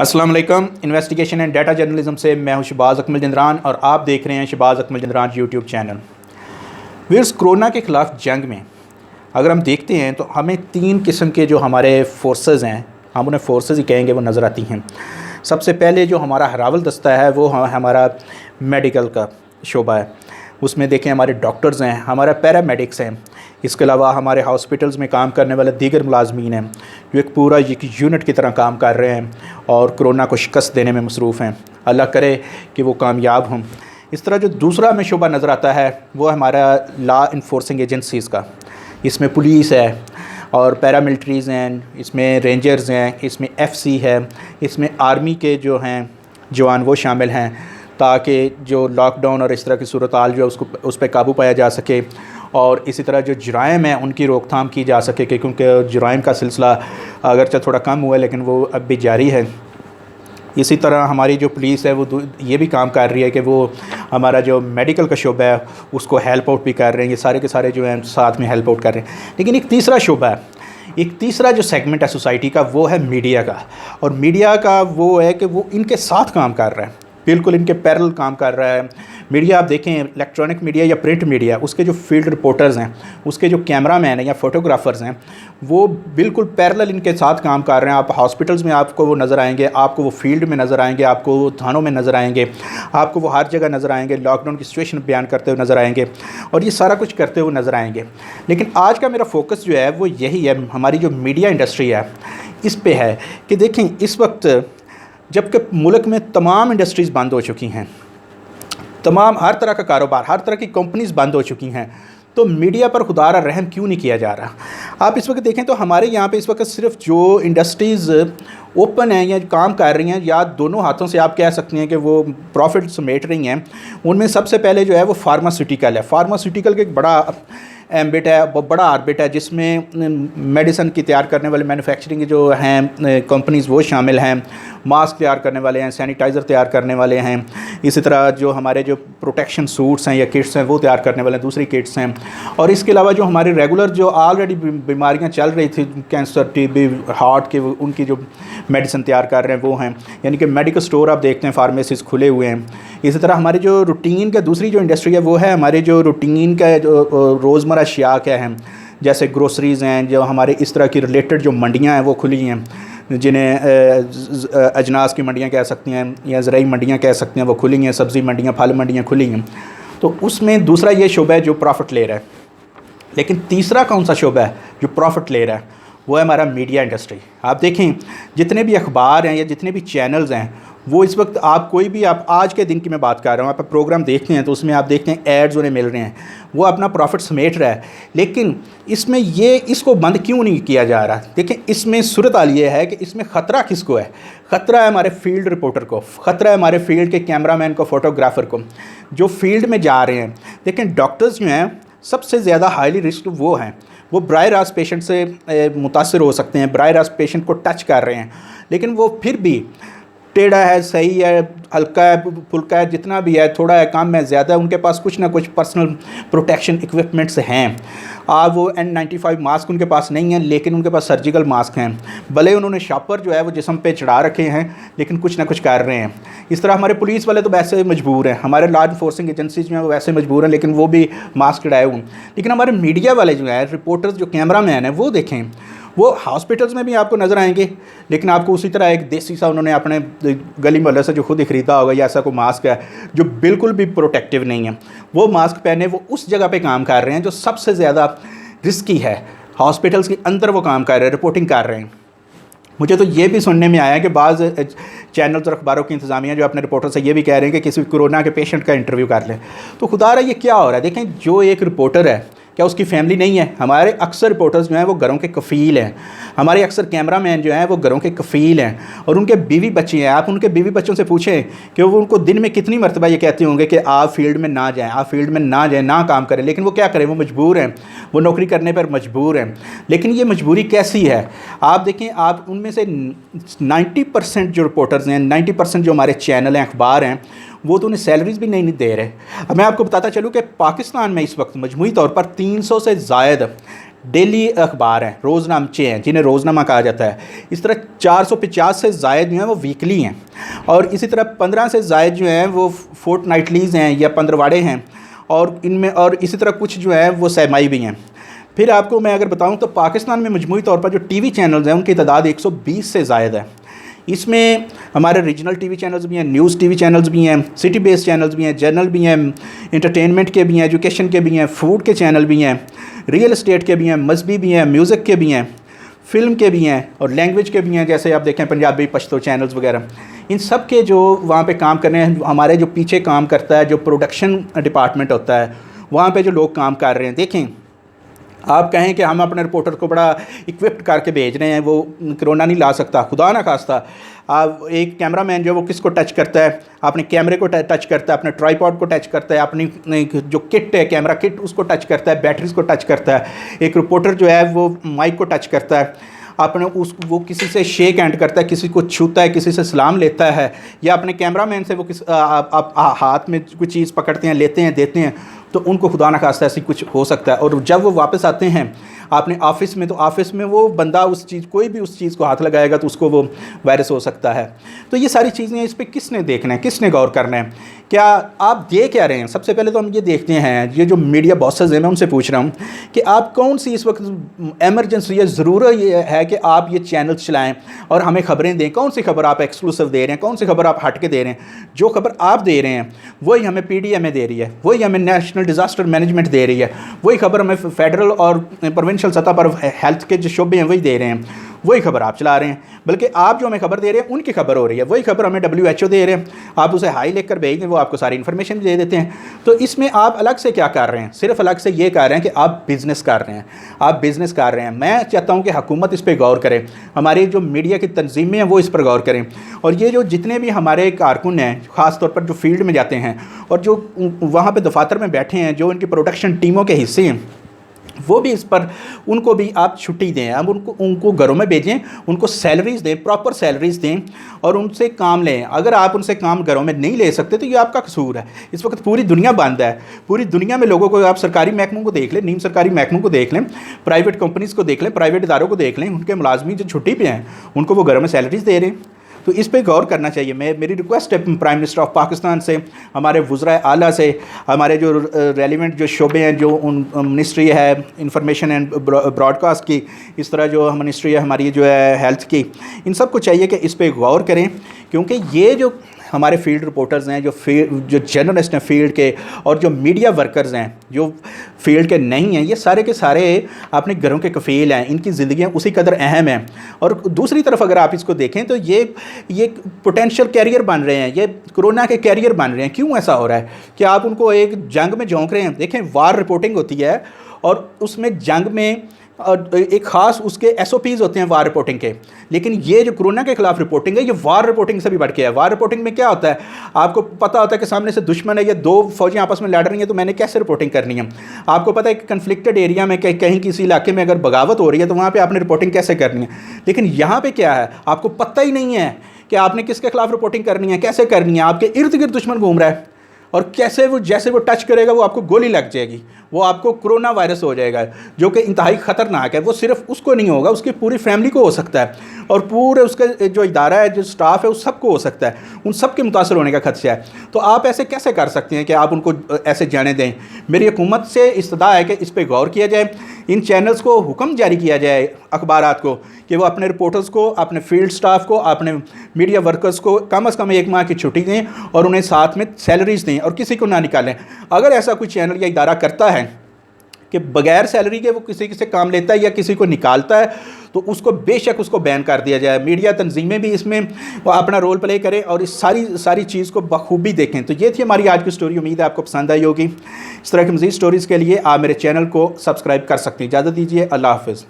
अस्सलाम वालेकुम। Investigation and data journalism से मैं हूं शहबाज अकमल जिंदरान और आप देख रहे हैं Shahbaz Akmal Jindran YouTube channel. Viewers, corona के ख़िलाफ़ जंग में अगर हम देखते हैं तो हमें तीन किस्म के जो हमारे फोर्सेस हैं, हम उन्हें फोर्सेस ही कहेंगे, वो नज़र आती हैं। सबसे पहले जो हमारा हरावल दस्ता है वो हमारा मेडिकल का शोबा है। उसमें देखें हमारे डॉक्टर्स हैं, हमारा पैरामेडिक्स हैं, इसके अलावा हमारे हॉस्पिटल्स में काम करने वाले दीगर मुलाजमीन हैं जो एक पूरा एक यूनिट की तरह काम कर रहे हैं और कोरोना को शिकस्त देने में मसरूफ़ हैं। अल्लाह करे कि वो कामयाब हों। इस तरह जो दूसरा हमें शोबा नज़र आता है वो हमारा लॉ इन्फोर्सिंग एजेंसीज़ का। इसमें पुलिस है और पैरामिलिट्रीज़ हैं, इसमें रेंजर्स हैं, इसमें FC है, इसमें आर्मी के जो हैं जवान वो शामिल हैं, ताकि जो लॉकडाउन और इस तरह की सूरत हाल जो है उसको उस पर काबू पाया जा सके और इसी तरह जो जराइम हैं उनकी रोकथाम की जा सके, क्योंकि जराइम का सिलसिला अगरचे थोड़ा कम हुआ है लेकिन वो अब भी जारी है। इसी तरह हमारी जो पुलिस है वो ये भी काम कर रही है कि वो हमारा जो मेडिकल का शोबा है उसको हेल्प आउट भी कर रहे हैं। ये सारे के सारे जो हैं साथ में हेल्प आउट कर रहे हैं। लेकिन एक तीसरा शोबा है, एक तीसरा जो सेगमेंट है सोसाइटी का, वो है मीडिया का। और मीडिया का वो है कि वो इनके साथ काम कर रहा है, बिल्कुल इनके पैरेलल काम कर रहा है। मीडिया आप देखें, इलेक्ट्रॉनिक मीडिया या प्रिंट मीडिया, उसके जो फील्ड रिपोर्टर्स हैं, उसके जो कैमरामैन हैं या फ़ोटोग्राफ़र्स हैं, वो बिल्कुल पैरेलल इनके साथ काम कर रहे हैं। आप हॉस्पिटल्स में आपको वो नज़र आएंगे, आपको वो फील्ड में नज़र आएंगे, आपको वो थानों में नज़र आएंगे, आपको वो हर जगह नज़र आएंगे, लॉकडाउन की सिचुएशन बयान करते हुए नज़र आएंगे और ये सारा कुछ करते हुए नज़र आएंगे। लेकिन आज का मेरा फोकस जो है वो यही है, हमारी जो मीडिया इंडस्ट्री है इस पर है कि देखें इस वक्त जबकि मुल्क में तमाम इंडस्ट्रीज़ बंद हो चुकी हैं, तमाम हर तरह का कारोबार, हर तरह की कंपनीज़ बंद हो चुकी हैं, तो मीडिया पर खुदारा रहम क्यों नहीं किया जा रहा। आप इस वक्त देखें तो हमारे यहाँ पे इस वक्त सिर्फ जो इंडस्ट्रीज़ ओपन हैं या काम कर रही हैं या दोनों हाथों से आप कह सकते हैं कि वो प्रॉफिट समेट रही हैं, उनमें सबसे पहले जो है वो फार्मास्यूटिकल है। फार्मास्यूटिकल का एक बड़ा एम्बिट है, बड़ा आर्बिट है, जिसमें मेडिसिन की तैयार करने वाले मैन्युफैक्चरिंग जो हैं कंपनीज़ वो शामिल हैं, मास्क तैयार करने वाले हैं, सैनिटाइज़र तैयार करने वाले हैं, इसी तरह जो हमारे जो प्रोटेक्शन सूट्स हैं या किट्स हैं वो तैयार करने वाले हैं, दूसरी किट्स हैं। और इसके अलावा जो हमारी रेगुलर जो ऑलरेडी बीमारियां चल रही थी, कैंसर, TB, हार्ट के, उनकी जो मेडिसिन तैयार कर रहे हैं वो हैं। यानी कि मेडिकल स्टोर आप देखते हैं, फार्मेसीज खुले हुए हैं। इसी तरह हमारी जो रूटीन का दूसरी जो इंडस्ट्री है वो है हमारे जो रूटीन का जो रोज़मर्रा अशिया क्या हैं, जैसे ग्रोसरीज़ हैं, जो हमारे इस तरह की रिलेटेड जो मंडियाँ हैं वो खुली हैं, जिन्हें अजनास की मंडियाँ कह सकती हैं या ज़राई मंडियाँ कह सकते हैं, वो खुली हैं। सब्ज़ी मंडियाँ, फल मंडियाँ खुली हैं। तो उसमें दूसरा ये शोबा है जो प्रॉफिट ले रहा है। लेकिन तीसरा कौन सा शोबा है जो प्रॉफिट ले रहा है, वो है हमारा मीडिया इंडस्ट्री। आप देखें जितने भी अखबार हैं या जितने भी चैनल्स हैं वो इस वक्त, आप कोई भी, आप आज के दिन की मैं बात कर रहा हूँ, आप प्रोग्राम देखते हैं तो उसमें आप देखते हैं एड्स उन्हें मिल रहे हैं, वो अपना प्रॉफिट समेट रहा है। लेकिन इसमें इसको बंद क्यों नहीं किया जा रहा। देखें इसमें सूरत हाल ये है कि इसमें ख़तरा किसको है। ख़तरा है हमारे फील्ड रिपोर्टर को, ख़तरा है हमारे फील्ड के कैमरामैन को, फोटोग्राफ़र को, जो फील्ड में जा रहे हैं। देखें डॉक्टर्स जो हैं सबसे ज़्यादा हाईली रिस्क वो हैं, वो बराह रास्त पेशेंट से मुतासर हो सकते हैं, बराह रास्त पेशेंट को टच कर रहे हैं, लेकिन वो फिर भी टेढ़ा है, सही है, हल्का है, फुल्का है, जितना भी है, थोड़ा है, कम है, ज़्यादा है, उनके पास कुछ ना कुछ पर्सनल प्रोटेक्शन इक्विपमेंट्स हैं। वो N95 मास्क उनके पास नहीं है, लेकिन उनके पास सर्जिकल मास्क हैं। भले उन्होंने शॉपर जो है वो जिस्म पे चढ़ा रखे हैं, लेकिन कुछ ना कुछ कर रहे हैं। इस तरह हमारे पुलिस वाले तो वैसे मजबूर हैं, हमारे लॉ इन्फोर्सिंग एजेंसीज जो हैं वो वैसे मजबूर हैं, लेकिन वो भी मास्क चढ़ाए हुए। लेकिन हमारे मीडिया वाले जो हैं, रिपोर्टर्स, जो कैमरा मैन हैं, वो देखें, वो हॉस्पिटल्स में भी आपको नज़र आएंगे, लेकिन आपको उसी तरह एक देसी सा उन्होंने अपने गली मोहल्ले से जो खुद ही ख़रीदा होगा या ऐसा कोई मास्क है जो बिल्कुल भी प्रोटेक्टिव नहीं है, वो मास्क पहने वो उस जगह पे काम कर रहे हैं जो सबसे ज़्यादा रिस्की है। हॉस्पिटल्स के अंदर वो काम कर रहे हैं, रिपोर्टिंग कर रहे हैं। मुझे तो ये भी सुनने में आया कि बाज़ चैनल्स और अखबारों की इंतज़ामिया जो अपने रिपोर्टर से ये भी कह रहे हैं कि किसी कोरोना के पेशेंट का इंटरव्यू कर लें। तो खुदा रहा ये क्या हो रहा है। देखें जो एक रिपोर्टर है, क्या उसकी फैमिली नहीं है। हमारे अक्सर रिपोर्टर्स जो हैं वो घरों के कफ़ील हैं, हमारे अक्सर कैमरामैन जो हैं वो घरों के कफ़ील हैं और उनके बीवी बच्चे हैं। आप उनके बीवी बच्चों से पूछें कि वो उनको दिन में कितनी मरतबा ये कहते होंगे कि आप फील्ड में ना जाएं, आप फील्ड में ना जाएं, ना काम करें, लेकिन वो क्या करें, वो मजबूर हैं, वो नौकरी करने पर मजबूर हैं। लेकिन ये मजबूरी कैसी है। आप देखें, आप उनमें से 90% जो रिपोर्टर्स हैं, 90% जो हमारे चैनल हैं, अखबार हैं, वो तो उन्हें सैलरीज भी नहीं दे रहे। अब मैं आपको बताता चलूँ कि पाकिस्तान में इस वक्त मजमूई तौर पर 300 से ज़ायद डेली अखबार हैं, रोज़नामचे हैं जिन्हें रोज़नामा कहा जाता है। इस तरह 450 से ज़ायद जो हैं वो वीकली हैं, और इसी तरह 15 से ज़ायद जो हैं वो फोर्टनाइटलीज़ हैं या पंद्रवाड़े हैं, और इनमें और इसी तरह कुछ जो हैं वो सहमाई भी हैं। फिर आपको मैं अगर बताऊं तो पाकिस्तान में मजमूई तौर पर जो टीवी चैनल्स हैं उनकी तादाद 120 से ज़ायद है। इसमें हमारे रीजनल टीवी चैनल्स भी हैं, न्यूज़ टीवी चैनल्स भी हैं, सिटी बेस्ड चैनल्स भी हैं, जर्नल भी हैं, इंटरटेनमेंट के भी हैं, एजुकेशन के भी हैं, फूड के चैनल भी हैं, रियल एस्टेट के भी हैं, मजहबी भी हैं, म्यूज़िक के भी हैं, फ़िल्म के भी हैं और लैंग्वेज के भी हैं, जैसे आप देखें पंजाबी पश्तो चैनल्स वगैरह। इन सब के जो वहाँ पे काम कर रहे हैं, हमारे जो पीछे काम करता है जो प्रोडक्शन डिपार्टमेंट होता है, वहाँ पे जो लोग काम कर रहे हैं, देखें आप कहें कि हम अपने रिपोर्टर को बड़ा इक्विप्ड करके भेज रहे हैं, वो कोरोना नहीं ला सकता, खुदा ना खास्ता। आप एक कैमरामैन जो वो किसको टच करता है, अपने कैमरे को टच करता है, अपने ट्राइपॉड को टच करता है, अपनी जो किट है कैमरा किट उसको टच करता है, बैटरीज को टच करता है। एक रिपोर्टर जो है वो माइक को टच करता है, अपने वो किसी से शेक हैंड करता है, किसी को छूता है, किसी से सलाम लेता है, या अपने कैमरामैन से वो आप हाथ में कोई चीज़ पकड़ते हैं, लेते हैं, देते हैं, तो उनको खुदा न खास्ता ऐसी कुछ हो सकता है। और जब वो वापस आते हैं अपने ऑफिस में, तो ऑफिस में वो बंदा उस चीज़ कोई भी उस चीज़ को हाथ लगाएगा तो उसको वो वायरस हो सकता है। तो ये सारी चीज़ें, इस पर किसने देखना है, किसने गौर करना है, क्या आप देख क्या रहे हैं? सबसे पहले तो हम ये देखते हैं, ये जो मीडिया बॉसेस हैं मैं उनसे पूछ रहा हूँ कि आप कौन सी इस वक्त एमरजेंसी या ज़रूरत ये है कि आप ये चैनल चलाएँ और हमें खबरें दें। कौन सी खबर आप एक्सक्लूसिव दे रहे हैं, कौन सी खबर आप हट के दे रहे हैं? जो खबर आप दे रहे हैं वही हमें PDMA दे रही है, वही हमें नेशनल डिज़ास्टर मैनेजमेंट दे रही है, वही खबर हमें फेडरल और प्रोविंशियल सतह पर हेल्थ के जो शोबे हैं वही दे रहे हैं, वही खबर आप चला रहे हैं। बल्कि आप जो हमें खबर दे रहे हैं उनकी खबर हो रही है, वही खबर हमें WHO दे रहे हैं, आप उसे हाई लिख कर भेज दें, वो आपको सारी इन्फॉर्मेशन भी दे देते हैं। तो इसमें आप अलग से क्या कर रहे हैं? सिर्फ अलग से ये कर रहे हैं कि आप बिज़नेस कर रहे हैं, आप बिज़नेस कर रहे हैं। मैं चाहता हूँ कि हुकूमत इस पर गौर करे, हमारी जो मीडिया की तंजीमें हैं वो इस पर गौर करें, और ये जो जितने भी हमारे कारकुन हैं ख़ास तौर पर जो फील्ड में जाते हैं और जो वहाँ पर दफातर में बैठे हैं, जो इनकी प्रोडक्शन टीमों के हिस्से हैं, वो भी इस पर, उनको भी आप छुट्टी दें, अब उनको घरों में भेजें, उनको सैलरीज़ दें, प्रॉपर सैलरीज़ दें और उनसे काम लें। अगर आप उनसे काम घरों में नहीं ले सकते तो ये आपका कसूर है। इस वक्त पूरी दुनिया बंद है, पूरी दुनिया में लोगों को, आप सरकारी महकमों को देख लें, नीम सरकारी महकमों को देख लें, प्राइवेट कंपनीज़ को देख लें, प्राइवेट इदारों को देख लें, उनके मुलाजमी जो छुट्टी पे हैं उनको वो घरों में सैलरीज़ दे रहे हैं। तो इस पे गौर करना चाहिए। मेरी रिक्वेस्ट है प्राइम मिनिस्टर ऑफ पाकिस्तान से, हमारे वज़राए आला से, हमारे जो रेलिवेंट जो शोबे हैं, जो उन मिनिस्ट्री है इंफॉर्मेशन एंड ब्रॉडकास्ट की, इस तरह जो मिनिस्ट्री है हमारी जो है हेल्थ की, इन सब को चाहिए कि इस पर गौर करें, क्योंकि ये जो हमारे फील्ड रिपोर्टर्स हैं, जो जर्नलिस्ट हैं फील्ड के, और जो मीडिया वर्कर्स हैं जो फील्ड के नहीं हैं, ये सारे के सारे अपने घरों के कफ़ील हैं, इनकी ज़िंदगियाँ उसी कदर अहम हैं। और दूसरी तरफ अगर आप इसको देखें तो ये पोटेंशियल कैरियर बन रहे हैं, ये कोरोना के कैरियर बन रहे हैं। क्यों ऐसा हो रहा है कि आप उनको एक जंग में झोंक रहे हैं? देखें, वार रिपोर्टिंग होती है और उसमें जंग में और एक ख़ास उसके SOPs होते हैं वार रिपोर्टिंग के, लेकिन ये जो कोरोना के खिलाफ रिपोर्टिंग है ये वार रिपोर्टिंग से भी बढ़ के है। वार रिपोर्टिंग में क्या होता है, आपको पता होता है कि सामने से दुश्मन है या दो फौजें आपस में लड़ रही हैं, तो मैंने कैसे रिपोर्टिंग करनी है। आपको पता है कि कन्फ्लिक्टेड एरिया में कहीं किसी इलाके में अगर बगावत हो रही है तो वहाँ पर आपने रिपोर्टिंग कैसे करनी है। लेकिन यहाँ पर क्या है, आपको पता ही नहीं है कि आपने किसके खिलाफ रिपोर्टिंग करनी है, कैसे करनी है। आपके इर्द गिर्द दुश्मन घूम रहा है और कैसे वो, जैसे वो टच करेगा वो आपको गोली लग जाएगी, वो आपको कोरोना वायरस हो जाएगा, जो कि इंतहाई ख़तरनाक है। वो सिर्फ उसको नहीं होगा, उसकी पूरी फैमिली को हो सकता है, और पूरे उसका जो इदारा है, जो स्टाफ है, उस सबको हो सकता है। उन सब के मुतासर होने का खदशा है। तो आप ऐसे कैसे कर सकते हैं कि आप उनको ऐसे जाने दें? मेरी हुकूमत से इस्तदा है कि इस पर गौर किया जाए, इन चैनल्स को हुक्म जारी किया जाए, अखबारात को, कि वो अपने रिपोर्टर्स को, अपने फील्ड स्टाफ को, अपने मीडिया वर्कर्स को कम से कम 1 माह की छुट्टी दें और उन्हें साथ में सैलरीज़ दें और किसी को ना निकालें। अगर ऐसा कोई चैनल या इदारा करता है कि बगैर सैलरी के वो किसी से काम लेता है या किसी को निकालता है, तो उसको बेशक उसको बैन कर दिया जाए। मीडिया तंजीमें भी इसमें वो अपना रोल प्ले करें और इस सारी चीज़ को बखूबी देखें। तो ये थी हमारी आज की स्टोरी, उम्मीद है आपको पसंद आई होगी। इस तरह की मज़ीद स्टोरीज़ के लिए आप मेरे चैनल को सब्सक्राइब कर सकते हैं। इजाज़त दीजिए, अल्लाह हाफ़िज़।